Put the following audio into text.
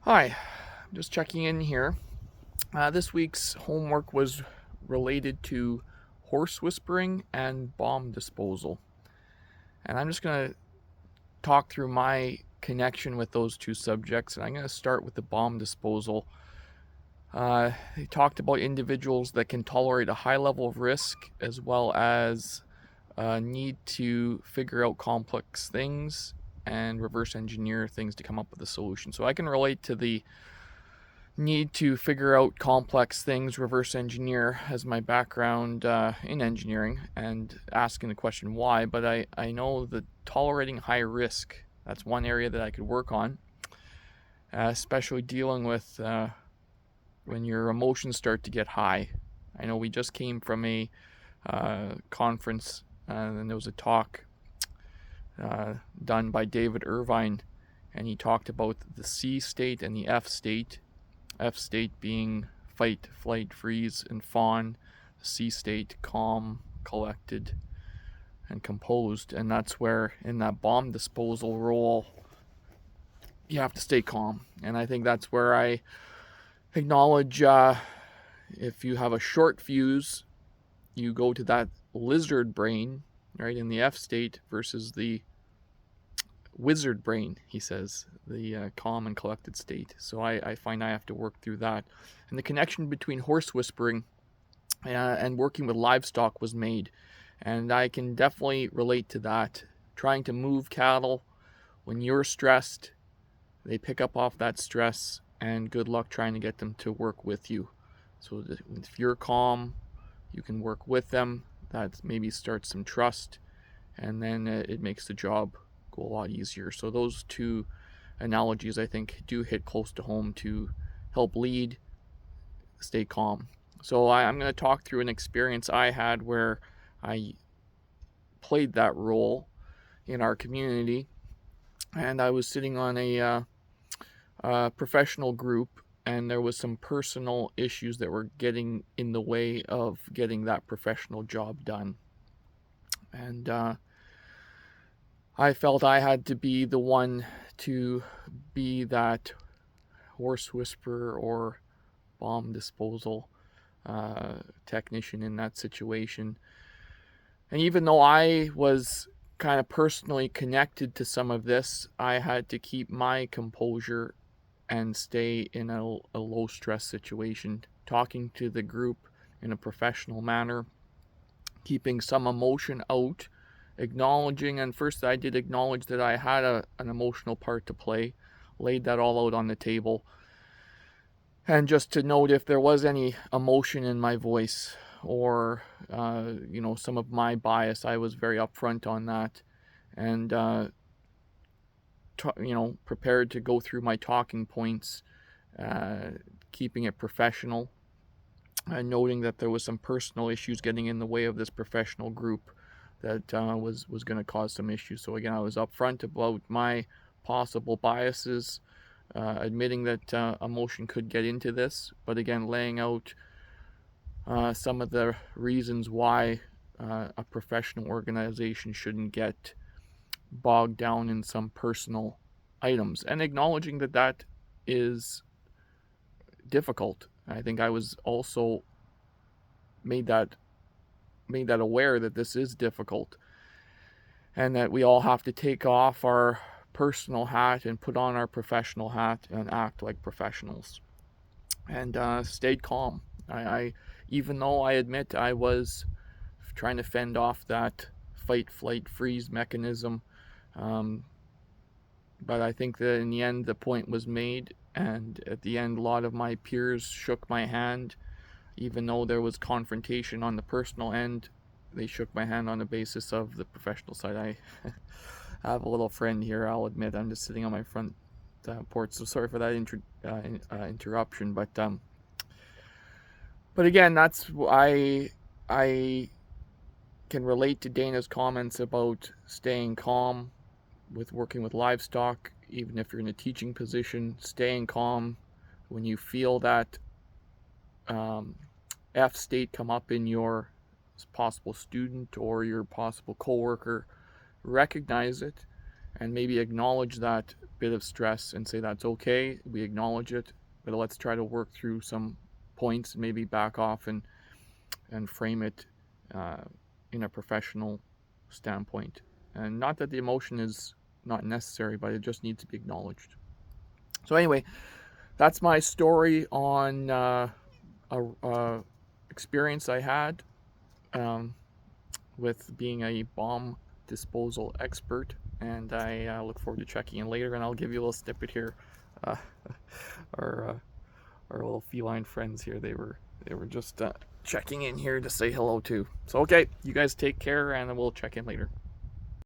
Hi, I'm just checking in here. This week's homework was related to horse whispering and bomb disposal. And I'm just going to talk through my connection with those two subjects. And I'm going to start with the bomb disposal. They talked about individuals that can tolerate a high level of risk as well as need to figure out complex things and reverse engineer things to come up with a solution. So I can relate to the need to figure out complex things, reverse engineer as my background in engineering, and asking the question why. But I know that tolerating high risk, that's one area that I could work on, especially dealing with when your emotions start to get high. I know we just came from a conference and there was a talk done by David Irvine, and he talked about the C state and the F state. F state being fight, flight, freeze, and fawn. C state, calm, collected, and composed. And that's where, in that bomb disposal role, you have to stay calm. And I think that's where I acknowledge if you have a short fuse, you go to that lizard brain, right, in the F state versus the wizard brain, he says, the calm and collected state. So I find I have to work through that. And the connection between horse whispering and working with livestock was made. And I can definitely relate to that. Trying to move cattle when you're stressed, they pick up off that stress, and good luck trying to get them to work with you. So if you're calm, you can work with them. That maybe starts some trust, and then it makes the job go a lot easier. So those two analogies, I think, do hit close to home to help lead, stay calm. So I'm going to talk through an experience I had where I played that role in our community, and I was sitting on a professional group, and there was some personal issues that were getting in the way of getting that professional job done. And I felt I had to be the one to be that horse whisperer or bomb disposal technician in that situation. And even though I was kind of personally connected to some of this, I had to keep my composure and stay in a low stress situation, talking to the group in a professional manner, keeping some emotion out, acknowledging, and first I did acknowledge that I had an emotional part to play, laid that all out on the table, and just to note if there was any emotion in my voice or some of my bias, I was very upfront on that, and prepared to go through my talking points, keeping it professional, noting that there was some personal issues getting in the way of this professional group that was going to cause some issues. So again, I was upfront about my possible biases, admitting that emotion could get into this, but again, laying out some of the reasons why a professional organization shouldn't get bogged down in some personal items, and acknowledging that that is difficult. I think I was also made that aware that this is difficult, and that we all have to take off our personal hat and put on our professional hat and act like professionals. And stayed calm. I even though I admit I was trying to fend off that fight, flight, freeze mechanism, but I think that in the end the point was made, and at the end a lot of my peers shook my hand. Even though there was confrontation on the personal end, they shook my hand on the basis of the professional side. I have a little friend here, I'll admit. I'm just sitting on my front porch, so sorry for that interruption. But again, that's I can relate to Dana's comments about staying calm with working with livestock, even if you're in a teaching position. Staying calm when you feel that F state come up in your possible student or your possible coworker, recognize it and maybe acknowledge that bit of stress and say that's okay. We acknowledge it, but let's try to work through some points and maybe back off and frame it in a professional standpoint. And not that the emotion is not necessary, but it just needs to be acknowledged. So anyway, that's my story on a experience I had with being a bomb disposal expert, and I look forward to checking in later, and I'll give you a little snippet here. Uh, our little feline friends here, they were just checking in here to say hello too. So okay, you guys take care, and we'll check in later.